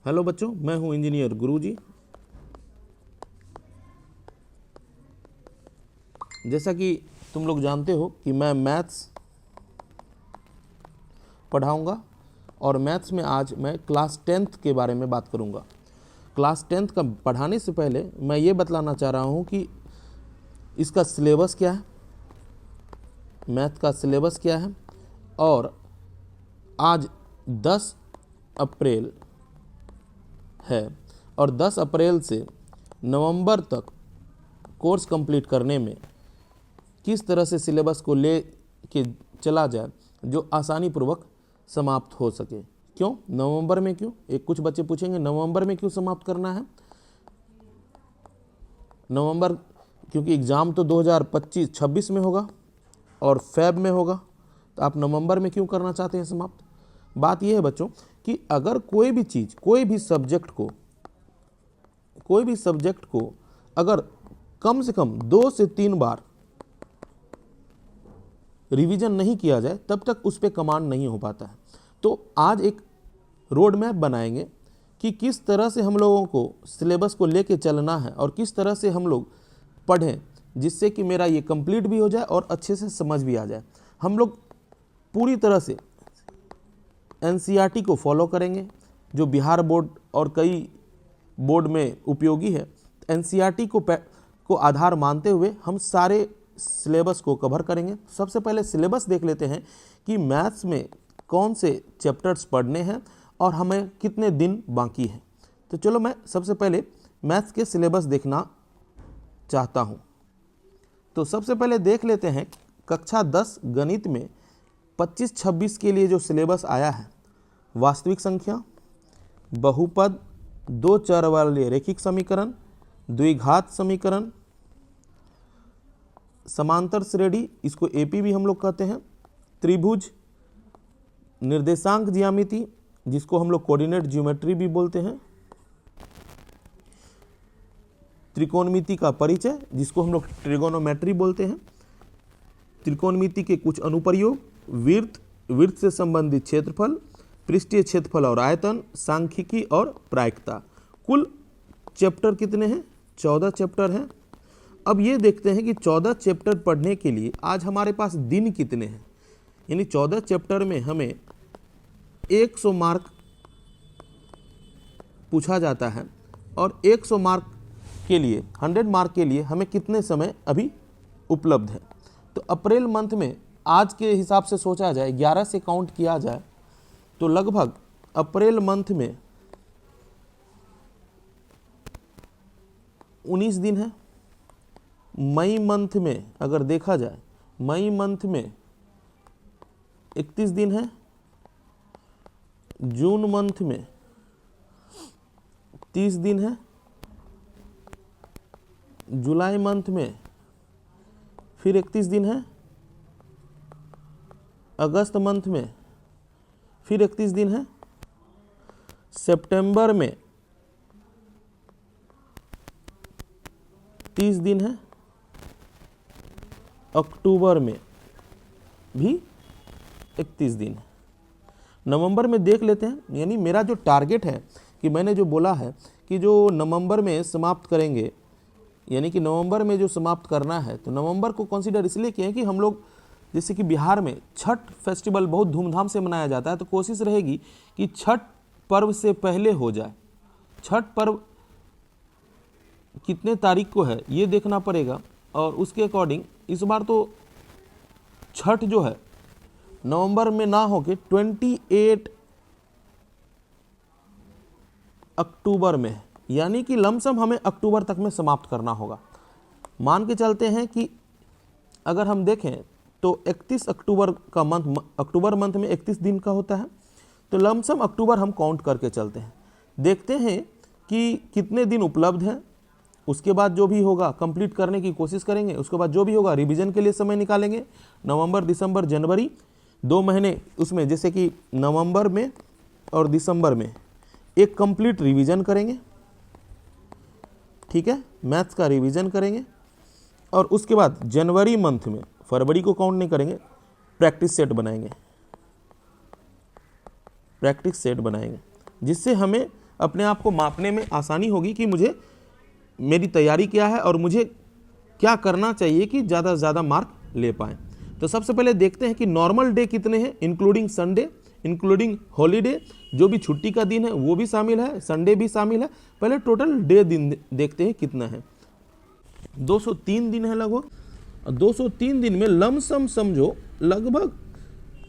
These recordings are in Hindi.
हेलो बच्चों, मैं हूं इंजीनियर गुरुजी। जैसा कि तुम लोग जानते हो कि मैं मैथ्स पढ़ाऊंगा और मैथ्स में आज मैं क्लास 10th के बारे में बात करूंगा। क्लास 10th का पढ़ाने से पहले मैं ये बतलाना चाह रहा हूं कि इसका सिलेबस क्या है, मैथ का सिलेबस क्या है। और आज 10 अप्रैल है और 10 अप्रैल से नवंबर तक कोर्स कंप्लीट करने में किस तरह से सिलेबस को ले के चला जाए जो आसानी पूर्वक समाप्त हो सके। क्यों नवंबर में, क्यों? कुछ बच्चे पूछेंगे नवंबर में क्यों समाप्त करना है। नवंबर क्योंकि एग्ज़ाम तो 2025-26 में होगा और फेब में होगा, तो आप नवंबर में क्यों करना चाहते हैं समाप्त। बात यह है बच्चों कि अगर कोई भी चीज़, कोई भी सब्जेक्ट को अगर कम से कम 2 से 3 बार रिवीजन नहीं किया जाए तब तक उस पर कमांड नहीं हो पाता है। तो आज एक रोड मैप बनाएंगे कि किस तरह से हम लोगों को सिलेबस को लेके चलना है और किस तरह से हम लोग पढ़ें जिससे कि मेरा ये कंप्लीट भी हो जाए और अच्छे से समझ भी आ जाए। हम लोग पूरी तरह से एनसीईआरटी को फॉलो करेंगे जो बिहार बोर्ड और कई बोर्ड में उपयोगी है। एनसीईआरटी को आधार मानते हुए हम सारे सिलेबस को कवर करेंगे। सबसे पहले सिलेबस देख लेते हैं कि मैथ्स में कौन से चैप्टर्स पढ़ने हैं और हमें कितने दिन बाकी हैं। तो चलो मैं सबसे पहले मैथ्स के सिलेबस देखना चाहता हूं। तो सबसे पहले देख लेते हैं कक्षा 10 गणित में 25-26 के लिए जो सिलेबस आया है, वास्तविक संख्या, बहुपद, 2 चर वाले रैखिक समीकरण, द्विघात समीकरण, समांतर श्रेणी, इसको एपी भी हम लोग कहते हैं, त्रिभुज, निर्देशांक ज्यामिति जिसको हम लोग कोऑर्डिनेट ज्योमेट्री भी बोलते हैं, त्रिकोणमिति का परिचय जिसको हम लोग ट्रिगोनोमेट्री बोलते हैं, त्रिकोणमिति के कुछ अनुप्रयोग, वृत्त से संबंधित क्षेत्रफल, पृष्ठीय क्षेत्रफल और आयतन, सांख्यिकी और प्रायिकता। कुल चैप्टर कितने हैं? 14 चैप्टर हैं। अब ये देखते हैं कि 14 चैप्टर पढ़ने के लिए आज हमारे पास दिन कितने हैं। यानी 14 चैप्टर में हमें 100 मार्क पूछा जाता है और 100 मार्क के लिए, 100 मार्क के लिए हमें कितने समय अभी उपलब्ध है। तो अप्रैल मंथ में आज के हिसाब से सोचा जाए, 11 से काउंट किया जाए तो लगभग अप्रैल मंथ में 19 दिन है। मई मंथ में अगर देखा जाए, मई मंथ में 31 दिन है। जून मंथ में 30 दिन है। जुलाई मंथ में फिर 31 दिन है। अगस्त मंथ में फिर 31 दिन है। सितंबर में 30 दिन है। अक्टूबर में भी 31 दिन है। नवंबर में देख लेते हैं। यानी मेरा जो टारगेट है कि मैंने जो बोला है कि जो नवंबर में समाप्त करेंगे, यानी कि नवंबर में जो समाप्त करना है, तो नवंबर को कंसीडर इसलिए किए कि हम लोग जैसे कि बिहार में छठ फेस्टिवल बहुत धूमधाम से मनाया जाता है, तो कोशिश रहेगी कि छठ पर्व से पहले हो जाए। छठ पर्व कितने तारीख को है ये देखना पड़ेगा और उसके अकॉर्डिंग इस बार तो छठ जो है नवंबर में ना हो के 28 अक्टूबर में है। यानी कि लमसम हमें अक्टूबर तक में समाप्त करना होगा। मान के चलते हैं कि अगर हम देखें तो 31 अक्टूबर का मंथ, अक्टूबर मंथ में 31 दिन का होता है, तो लमसम अक्टूबर हम काउंट करके चलते हैं। देखते हैं कि कितने दिन उपलब्ध हैं, उसके बाद जो भी होगा कंप्लीट करने की कोशिश करेंगे। उसके बाद जो भी होगा रिवीजन के लिए समय निकालेंगे। नवंबर, दिसंबर, जनवरी 2 महीने, उसमें जैसे कि नवंबर में और दिसंबर में एक कंप्लीट रिवीजन करेंगे, ठीक है, मैथ्स का रिवीजन करेंगे। और उसके बाद जनवरी मंथ में, फरवरी को काउंट नहीं करेंगे, प्रैक्टिस सेट बनाएंगे जिससे हमें अपने आप को मापने में आसानी होगी कि मुझे मेरी तैयारी क्या है और मुझे क्या करना चाहिए कि ज़्यादा से ज़्यादा मार्क ले पाएँ। तो सबसे पहले देखते हैं कि नॉर्मल डे कितने हैं, इंक्लूडिंग संडे, इंक्लूडिंग हॉलीडे, जो भी छुट्टी का दिन है वो भी शामिल है, संडे भी शामिल है। पहले टोटल डे दिन देखते हैं कितना है। 203 दिन है लगभग। 203 दिन में लमसम समझो लगभग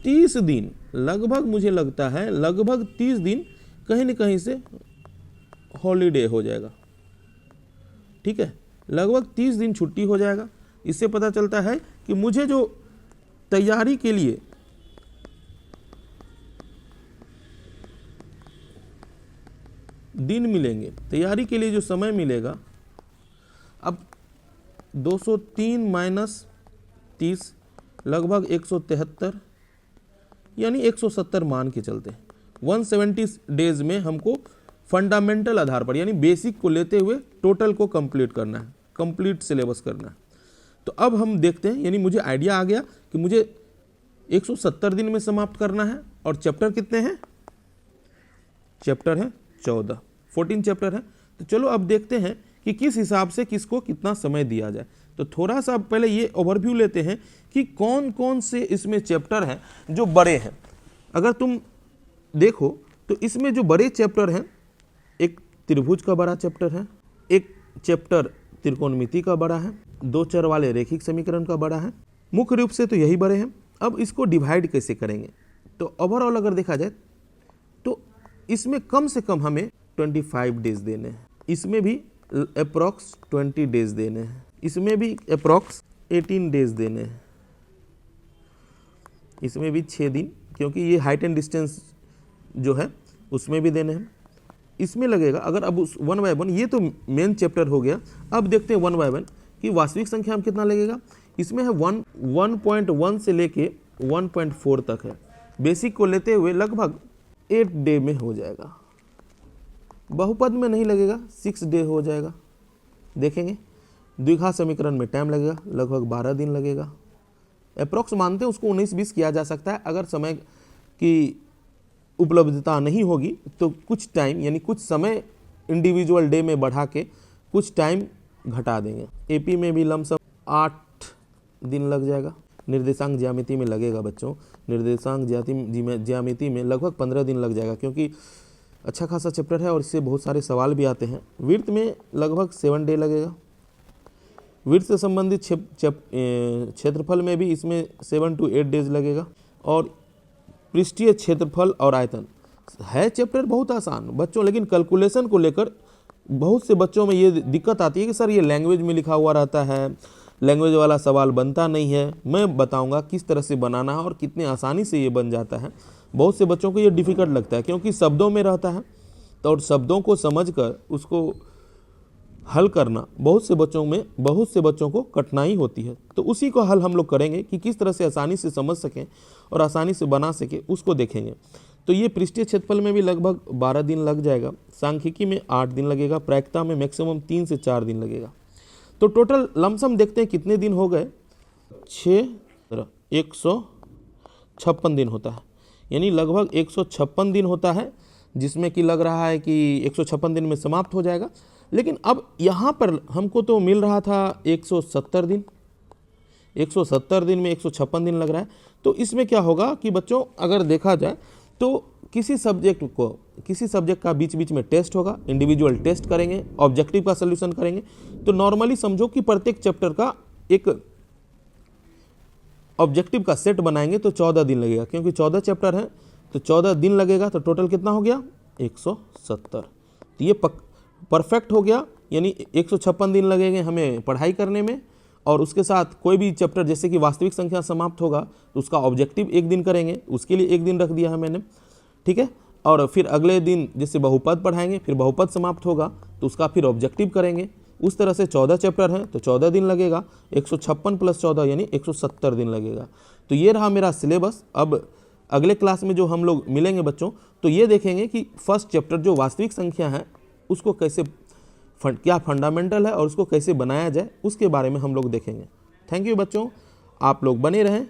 30 दिन, लगभग मुझे लगता है लगभग 30 दिन कहीं न कहीं से हॉलीडे हो जाएगा। ठीक है, लगभग 30 दिन छुट्टी हो जाएगा। इससे पता चलता है कि मुझे जो तैयारी के लिए दिन मिलेंगे, तैयारी के लिए जो समय मिलेगा, अब 203 माइनस 30 लगभग 173 यानी 170 मान के चलते हैं। 170 डेज में हमको फंडामेंटल आधार पर यानी बेसिक को लेते हुए टोटल को कंप्लीट करना है, कंप्लीट सिलेबस करना है। तो अब हम देखते हैं, यानी मुझे आइडिया आ गया कि मुझे 170 दिन में समाप्त करना है। और चैप्टर कितने हैं? चैप्टर है 14 चैप्टर है। तो चलो अब देखते हैं कि किस हिसाब से किसको कितना समय दिया जाए। तो थोड़ा सा पहले ये ओवरव्यू लेते हैं कि कौन कौन से इसमें चैप्टर हैं जो बड़े हैं। अगर तुम देखो तो इसमें जो बड़े चैप्टर हैं, एक त्रिभुज का बड़ा चैप्टर है, एक चैप्टर त्रिकोणमिति का बड़ा है, 2 चर वाले रैखिक समीकरण का बड़ा है। मुख्य रूप से तो यही बड़े हैं। अब इसको डिवाइड कैसे करेंगे? तो ओवरऑल अगर देखा जाए तो इसमें कम से कम हमें 25 डेज देने हैं, इसमें भी अप्रॉक्स 20 डेज देने हैं, इसमें भी अप्रॉक्स 18 डेज देने हैं, इसमें भी 6 दिन, क्योंकि ये हाइट एंड डिस्टेंस जो है उसमें भी देने हैं। इसमें लगेगा अगर अब उस 1 बाय 1, ये तो मेन चैप्टर हो गया। अब देखते हैं 1 बाय 1 कि वास्तविक संख्या में कितना लगेगा। इसमें है 1.1 से लेके 1.4 तक है। बेसिक को लेते हुए लगभग 8 डे में हो जाएगा। बहुपद में नहीं लगेगा, 6 डे हो जाएगा। देखेंगे द्विघात समीकरण में टाइम लगेगा, लगभग 12 दिन लगेगा। अप्रॉक्स मानते हैं, उसको 19-20 किया जा सकता है। अगर समय की उपलब्धता नहीं होगी तो कुछ टाइम यानी कुछ समय इंडिविजुअल डे में बढ़ा के कुछ टाइम घटा देंगे। एपी में भी लमसम 8 दिन लग जाएगा। निर्देशांक ज्यामिति में लगेगा बच्चों, निर्देशांक ज्यामिति में लगभग 15 दिन लग जाएगा, क्योंकि अच्छा खासा चैप्टर है और इससे बहुत सारे सवाल भी आते हैं। विड्थ में लगभग 7 डे लगेगा। विड्थ से संबंधित क्षेत्रफल में भी इसमें 7 to 8 डेज लगेगा। और पृष्ठीय क्षेत्रफल और आयतन है चैप्टर बहुत आसान बच्चों, लेकिन कैलकुलेशन को लेकर बहुत से बच्चों में ये दिक्कत आती है कि सर ये लैंग्वेज में लिखा हुआ रहता है, लैंग्वेज वाला सवाल बनता नहीं है। मैं बताऊंगा किस तरह से बनाना है और कितने आसानी से ये बन जाता है। बहुत से बच्चों को ये डिफ़िकल्ट लगता है क्योंकि शब्दों में रहता है, तो और शब्दों को समझकर उसको हल करना बहुत से बच्चों को कठिनाई होती है। तो उसी को हल हम लोग करेंगे कि किस तरह से आसानी से समझ सकें और आसानी से बना सकें, उसको देखेंगे। तो ये पृष्ठीय क्षेत्रफल में भी लगभग 12 दिन लग जाएगा। सांख्यिकी में 8 दिन लगेगा। प्रायिकता में मैक्सिमम 3 से 4 दिन लगेगा। तो टोटल लमसम देखते हैं कितने दिन हो गए। 156 दिन होता है, यानी लगभग 156 दिन होता है, जिसमें कि लग रहा है कि 156 दिन में समाप्त हो जाएगा। लेकिन अब यहाँ पर हमको तो मिल रहा था 170 दिन, 170 दिन में 156 दिन लग रहा है। तो इसमें क्या होगा कि बच्चों अगर देखा जाए तो किसी सब्जेक्ट का बीच बीच में टेस्ट होगा, इंडिविजुअल टेस्ट करेंगे, ऑब्जेक्टिव का सलूशन करेंगे। तो नॉर्मली समझो कि प्रत्येक चैप्टर का एक ऑब्जेक्टिव का सेट बनाएंगे तो 14 दिन लगेगा, क्योंकि 14 चैप्टर हैं तो 14 दिन लगेगा। तो टोटल कितना हो गया? 170। तो ये परफेक्ट हो गया, यानी 156 दिन लगेंगे हमें पढ़ाई करने में। और उसके साथ कोई भी चैप्टर जैसे कि वास्तविक संख्या समाप्त होगा तो उसका ऑब्जेक्टिव 1 दिन करेंगे, उसके लिए 1 दिन रख दिया है मैंने, ठीक है। और फिर अगले दिन जैसे बहुपद पढ़ाएंगे, फिर बहुपद समाप्त होगा तो उसका फिर ऑब्जेक्टिव करेंगे। उस तरह से 14 चैप्टर हैं तो 14 दिन लगेगा। 156 + 14 यानी 170 दिन लगेगा। तो ये रहा मेरा सिलेबस। अब अगले क्लास में जो हम लोग मिलेंगे बच्चों, तो ये देखेंगे कि फर्स्ट चैप्टर जो वास्तविक संख्या है उसको कैसे क्या फंडामेंटल है और उसको कैसे बनाया जाए, उसके बारे में हम लोग देखेंगे। थैंक यू बच्चों, आप लोग बने रहें।